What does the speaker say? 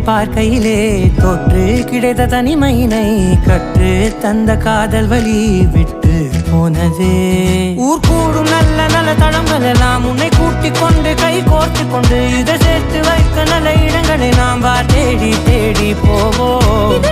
பார்க்கையிலே தொற்று கிடைத்த தனிமையினை கற்று தந்த காதல் வழி விட்டு போனதே. ஊர் கூடும் நல்ல நல்ல தளங்கள் எல்லாம் உன்னை கூட்டிக் கொண்டு கை கோர்த்து கொண்டு இதை சேர்த்து வைக்க நல்ல இடங்களை நாம் தேடி தேடி போவோம்.